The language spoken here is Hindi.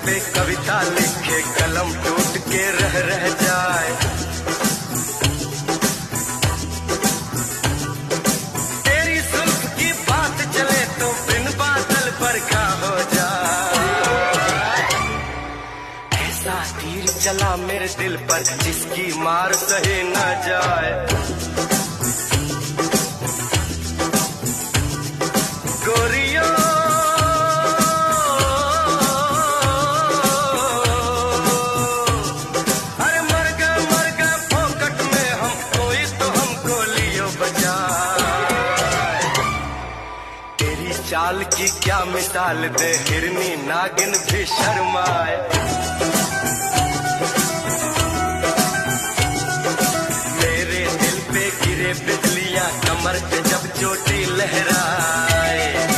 पे कविता लिखे कलम टूट के रह जाए। तेरी सुल्फ की बात चले तो बिन बादल बरखा हो जाए। ऐसा तीर चला मेरे दिल पर जिसकी मार सही न जाए। गोरियों अरे मर गए फोकट में हम, कोई तो हमको लियो बचाए। तेरी चाल की क्या मिसाल दे, हिरनी नागिन भी शर्माए। मेरे दिल पे गिरे बिजलियां, कमर पे जब चोटी लहराए।